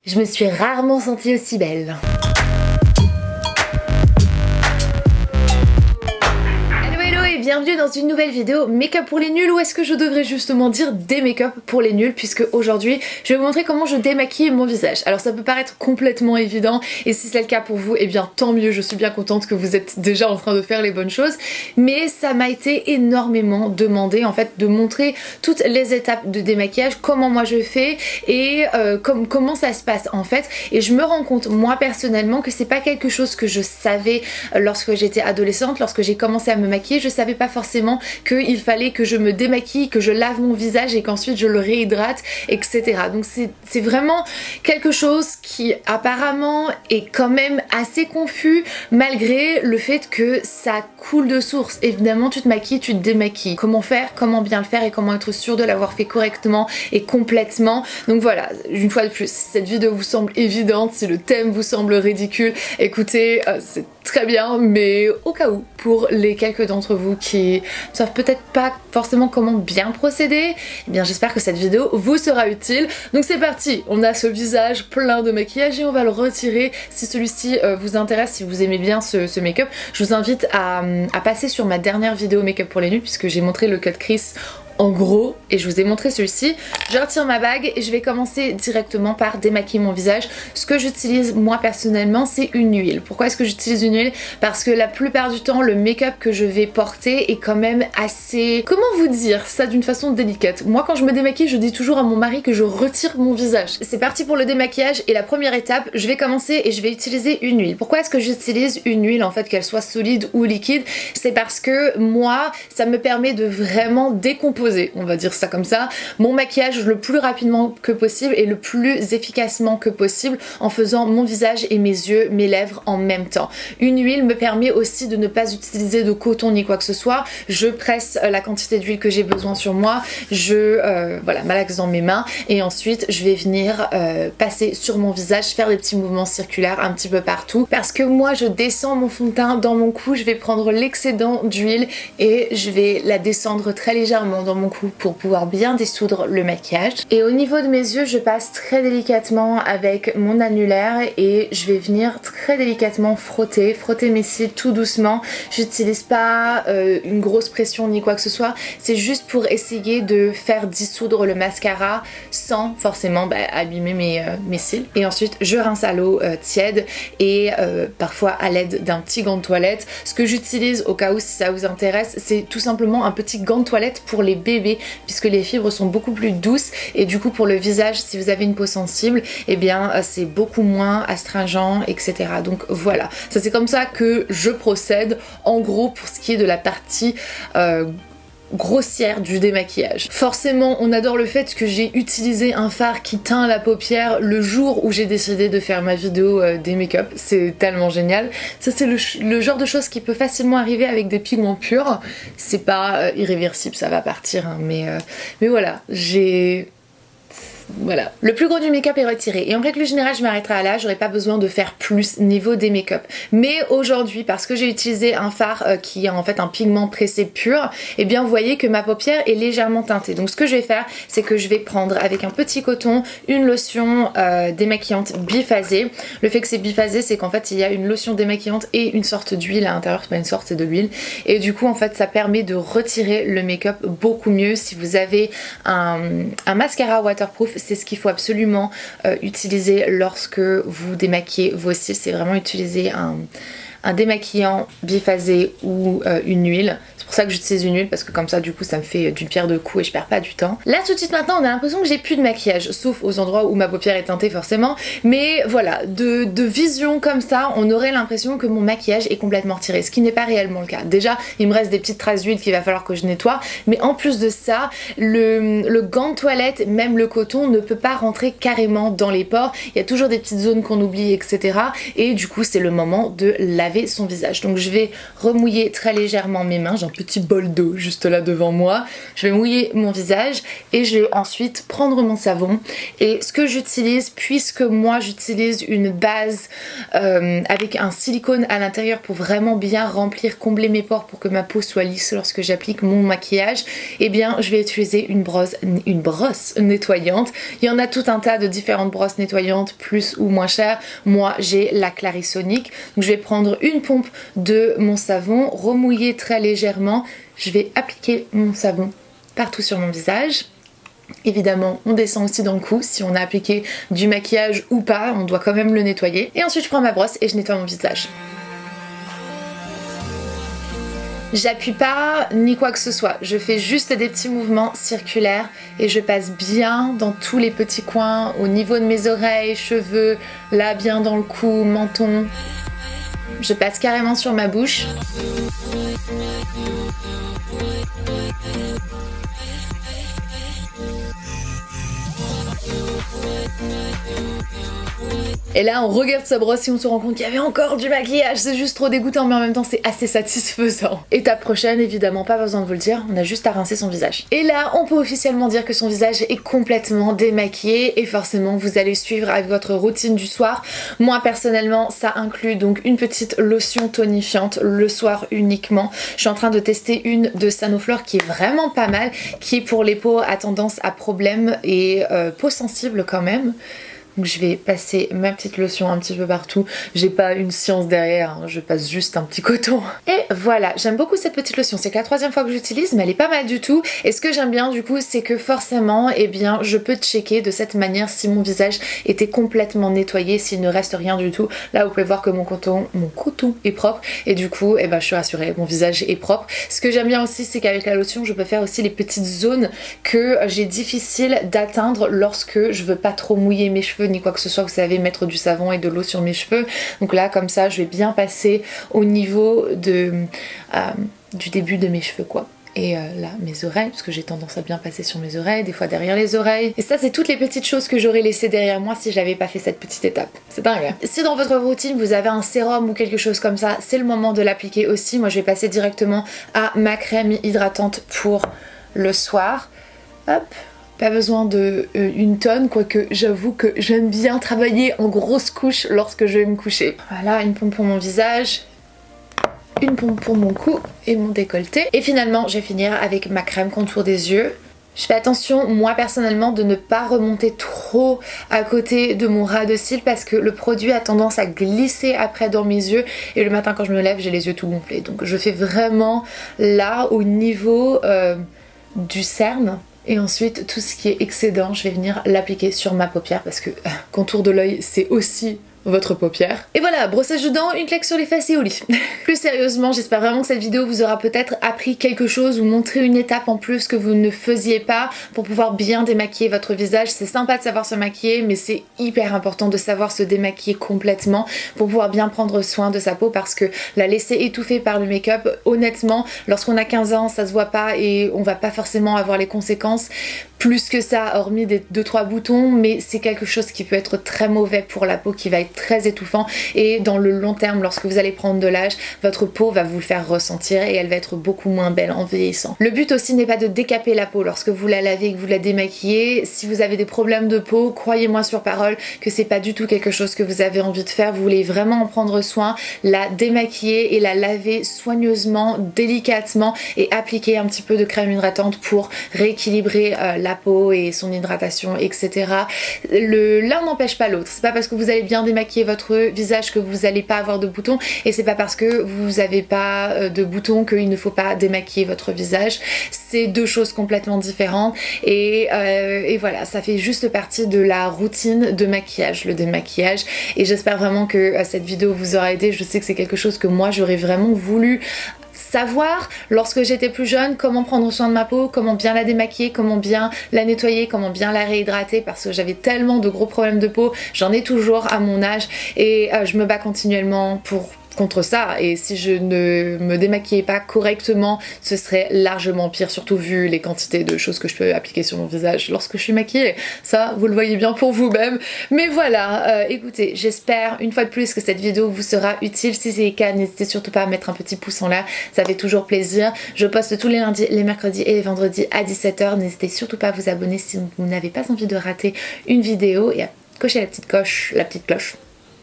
Je me suis rarement sentie aussi belle. Bienvenue dans une nouvelle vidéo make-up pour les nuls, ou est-ce que je devrais justement dire des make-up pour les nuls, puisque aujourd'hui je vais vous montrer comment je démaquille mon visage. Alors ça peut paraître complètement évident, et si c'est le cas pour vous, eh bien tant mieux, je suis bien contente que vous êtes déjà en train de faire les bonnes choses, mais ça m'a été énormément demandé en fait de montrer toutes les étapes de démaquillage, comment moi je fais et comment ça se passe en fait. Et je me rends compte moi personnellement que c'est pas quelque chose que je savais lorsque j'étais adolescente, lorsque j'ai commencé à me maquiller. Je savais pas forcément qu'il fallait que je me démaquille, que je lave mon visage et qu'ensuite je le réhydrate, etc. Donc c'est vraiment quelque chose qui apparemment est quand même assez confus, malgré le fait que ça coule de source. Évidemment tu te maquilles, tu te démaquilles. Comment faire, comment bien le faire et comment être sûr de l'avoir fait correctement et complètement. Donc voilà, une fois de plus, si cette vidéo vous semble évidente, si le thème vous semble ridicule, écoutez, c'est très bien, mais au cas où, pour les quelques d'entre vous qui ne savent peut-être pas forcément comment bien procéder, eh bien j'espère que cette vidéo vous sera utile. Donc c'est parti, on a ce visage plein de maquillage et on va le retirer. Si celui-ci vous intéresse, si vous aimez bien ce make-up, je vous invite à passer sur ma dernière vidéo make-up pour les nuls, puisque j'ai montré le cut crease en gros et je vous ai montré celui-ci. Je retire ma bague et je vais commencer directement par démaquiller mon visage. Ce que j'utilise moi personnellement, c'est une huile. Pourquoi est-ce que j'utilise une huile? Parce que la plupart du temps le make-up que je vais porter est quand même assez... Comment vous dire ça d'une façon délicate? Moi quand je me démaquille, je dis toujours à mon mari que je retire mon visage. C'est parti pour le démaquillage et la première étape, je vais commencer et je vais utiliser une huile. Pourquoi est-ce que j'utilise une huile en fait, qu'elle soit solide ou liquide? C'est parce que moi ça me permet de vraiment décomposer, on va dire ça comme ça, mon maquillage le plus rapidement que possible et le plus efficacement que possible en faisant mon visage et mes yeux, mes lèvres en même temps. Une huile me permet aussi de ne pas utiliser de coton ni quoi que ce soit. Je presse la quantité d'huile que j'ai besoin sur moi, je voilà, malaxe dans mes mains et ensuite je vais venir passer sur mon visage, faire des petits mouvements circulaires un petit peu partout, parce que moi je descends mon fond de teint dans mon cou, je vais prendre l'excédent d'huile et je vais la descendre très légèrement dans mon cou pour pouvoir bien dissoudre le maquillage. Et au niveau de mes yeux, je passe très délicatement avec mon annulaire et je vais venir très délicatement frotter mes cils tout doucement. J'utilise pas une grosse pression ni quoi que ce soit, c'est juste pour essayer de faire dissoudre le mascara sans forcément abîmer mes cils. Et ensuite je rince à l'eau tiède et parfois à l'aide d'un petit gant de toilette. Ce que j'utilise au cas où, si ça vous intéresse, c'est tout simplement un petit gant de toilette pour les bébés, puisque les fibres sont beaucoup plus douces et du coup pour le visage, si vous avez une peau sensible, eh bien c'est beaucoup moins astringent, etc. Donc voilà, ça c'est comme ça que je procède en gros pour ce qui est de la partie grossière du démaquillage. Forcément on adore le fait que j'ai utilisé un fard qui teint la paupière le jour où j'ai décidé de faire ma vidéo des make-up, c'est tellement génial. Ça c'est le genre de choses qui peut facilement arriver avec des pigments purs, c'est pas irréversible, ça va partir hein, mais voilà, voilà. Le plus gros du make-up est retiré et en règle générale je m'arrêterai à là, j'aurais pas besoin de faire plus niveau des make-up. Mais aujourd'hui, parce que j'ai utilisé un fard qui a en fait un pigment pressé pur, et eh bien vous voyez que ma paupière est légèrement teintée. Donc ce que je vais faire, c'est que je vais prendre avec un petit coton une lotion démaquillante biphasée. Le fait que c'est biphasé, c'est qu'en fait il y a une lotion démaquillante et une sorte d'huile à l'intérieur, c'est pas une sorte, c'est de l'huile. Et du coup en fait ça permet de retirer le make-up beaucoup mieux. Si vous avez un mascara waterproof, c'est ce qu'il faut absolument utiliser lorsque vous démaquillez vos cils, c'est vraiment utiliser un démaquillant biphasé ou une huile. C'est pour ça que j'utilise une huile, parce que comme ça du coup ça me fait d'une pierre deux coups et je perds pas du temps. Là tout de suite maintenant on a l'impression que j'ai plus de maquillage, sauf aux endroits où ma paupière est teintée forcément, mais voilà, de vision comme ça on aurait l'impression que mon maquillage est complètement retiré, ce qui n'est pas réellement le cas. Déjà il me reste des petites traces d'huile qu'il va falloir que je nettoie, mais en plus de ça le gant de toilette, même le coton, ne peut pas rentrer carrément dans les pores, il y a toujours des petites zones qu'on oublie, etc. Et du coup c'est le moment de laver laver son visage. Donc je vais remouiller très légèrement mes mains, j'ai un petit bol d'eau juste là devant moi. Je vais mouiller mon visage et je vais ensuite prendre mon savon. Et ce que j'utilise, puisque moi j'utilise une base avec un silicone à l'intérieur pour vraiment bien remplir, combler mes pores pour que ma peau soit lisse lorsque j'applique mon maquillage, et bien je vais utiliser une brosse nettoyante. Il y en a tout un tas de différentes brosses nettoyantes plus ou moins chères. Moi j'ai la Clarisonic. Donc je vais prendre une pompe de mon savon, remouiller très légèrement. Je vais appliquer mon savon partout sur mon visage. Évidemment, on descend aussi dans le cou, si on a appliqué du maquillage ou pas, on doit quand même le nettoyer. Et ensuite je prends ma brosse et je nettoie mon visage. J'appuie pas ni quoi que ce soit, je fais juste des petits mouvements circulaires et je passe bien dans tous les petits coins, au niveau de mes oreilles, cheveux, là bien dans le cou, menton. Je passe carrément sur ma bouche. Et là on regarde sa brosse et on se rend compte qu'il y avait encore du maquillage. C'est juste trop dégoûtant, mais en même temps c'est assez satisfaisant. Étape prochaine, évidemment pas besoin de vous le dire, on a juste à rincer son visage. Et là on peut officiellement dire que son visage est complètement démaquillé. Et forcément vous allez suivre avec votre routine du soir. Moi personnellement ça inclut donc une petite lotion tonifiante le soir uniquement. Je suis en train de tester une de Sanoflore qui est vraiment pas mal, qui est pour les peaux à tendance à problème et peau sensible quand même. Donc je vais passer ma petite lotion un petit peu partout. J'ai pas une science derrière, hein, je passe juste un petit coton. Et voilà, j'aime beaucoup cette petite lotion. C'est que la troisième fois que j'utilise, mais elle est pas mal du tout. Et ce que j'aime bien du coup, c'est que forcément, eh bien, je peux checker de cette manière si mon visage était complètement nettoyé, s'il ne reste rien du tout. Là, vous pouvez voir que mon coton est propre. Et du coup, eh ben, je suis rassurée, mon visage est propre. Ce que j'aime bien aussi, c'est qu'avec la lotion, je peux faire aussi les petites zones que j'ai difficile d'atteindre lorsque je veux pas trop mouiller mes cheveux ni quoi que ce soit, vous savez, mettre du savon et de l'eau sur mes cheveux. Donc là comme ça je vais bien passer au niveau de, du début de mes cheveux quoi. Et là mes oreilles, parce que j'ai tendance à bien passer sur mes oreilles, des fois derrière les oreilles. Et ça c'est toutes les petites choses que j'aurais laissées derrière moi si j'avais pas fait cette petite étape. C'est dingue. Si dans votre routine vous avez un sérum ou quelque chose comme ça, c'est le moment de l'appliquer aussi. Moi je vais passer directement à ma crème hydratante pour le soir. Hop. Pas besoin de une tonne, quoique j'avoue que j'aime bien travailler en grosses couches lorsque je vais me coucher. Voilà, une pompe pour mon visage, une pompe pour mon cou et mon décolleté. Et finalement, je vais finir avec ma crème contour des yeux. Je fais attention, moi personnellement, de ne pas remonter trop à côté de mon ras de cils parce que le produit a tendance à glisser après dans mes yeux et le matin quand je me lève, j'ai les yeux tout gonflés. Donc je fais vraiment là au niveau du cerne. Et ensuite tout ce qui est excédent, je vais venir l'appliquer sur ma paupière parce que contour de l'œil c'est aussi votre paupière. Et voilà, brossage de dents, une claque sur les fesses et au lit. Plus sérieusement, j'espère vraiment que cette vidéo vous aura peut-être appris quelque chose ou montré une étape en plus que vous ne faisiez pas pour pouvoir bien démaquiller votre visage. C'est sympa de savoir se maquiller, mais c'est hyper important de savoir se démaquiller complètement pour pouvoir bien prendre soin de sa peau parce que la laisser étouffer par le make-up, honnêtement, lorsqu'on a 15 ans, ça se voit pas et on va pas forcément avoir les conséquences plus que ça, hormis des 2-3 boutons, mais c'est quelque chose qui peut être très mauvais pour la peau, qui va être très étouffant et dans le long terme, lorsque vous allez prendre de l'âge, votre peau va vous le faire ressentir et elle va être beaucoup moins belle en vieillissant. Le but aussi n'est pas de décaper la peau lorsque vous la lavez et que vous la démaquillez. Si vous avez des problèmes de peau, croyez-moi sur parole que c'est pas du tout quelque chose que vous avez envie de faire. Vous voulez vraiment en prendre soin, la démaquiller et la laver soigneusement, délicatement et appliquer un petit peu de crème hydratante pour rééquilibrer la peau et son hydratation, etc. L'un n'empêche pas l'autre. C'est pas parce que vous allez bien démaquiller votre visage que vous n'allez pas avoir de boutons et c'est pas parce que vous n'avez pas de boutons qu'il ne faut pas démaquiller votre visage. C'est deux choses complètement différentes et voilà, ça fait juste partie de la routine de maquillage, le démaquillage, et j'espère vraiment que cette vidéo vous aura aidé. Je sais que c'est quelque chose que moi j'aurais vraiment voulu savoir lorsque j'étais plus jeune, comment prendre soin de ma peau, comment bien la démaquiller, comment bien la nettoyer, comment bien la réhydrater, parce que j'avais tellement de gros problèmes de peau, j'en ai toujours à mon âge et je me bats continuellement pour contre ça, et si je ne me démaquillais pas correctement, ce serait largement pire, surtout vu les quantités de choses que je peux appliquer sur mon visage lorsque je suis maquillée. Ça, vous le voyez bien pour vous-même. Mais voilà, écoutez, j'espère une fois de plus que cette vidéo vous sera utile. Si c'est le cas, n'hésitez surtout pas à mettre un petit pouce en l'air, ça fait toujours plaisir. Je poste tous les lundis, les mercredis et les vendredis à 17 h. N'hésitez surtout pas à vous abonner si vous n'avez pas envie de rater une vidéo, et à cocher la petite cloche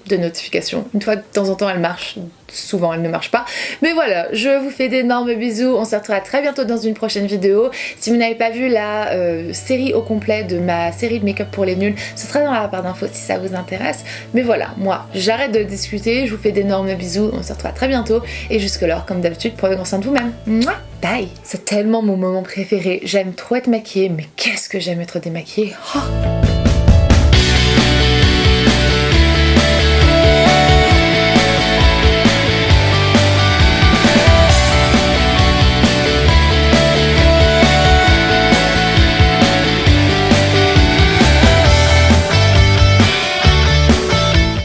de notification. Une fois de temps en temps elle marche, souvent elle ne marche pas. Mais voilà, je vous fais d'énormes bisous, on se retrouvera très bientôt dans une prochaine vidéo. Si vous n'avez pas vu la série au complet de ma série de make-up pour les nuls, ce sera dans la barre d'infos si ça vous intéresse. Mais voilà, moi j'arrête de discuter, je vous fais d'énormes bisous, on se retrouvera très bientôt, et jusque-là, comme d'habitude, prenez grand soin de vous-même. Mouah, bye. C'est tellement mon moment préféré, j'aime trop être maquillée, mais qu'est-ce que j'aime être démaquillée. Oh.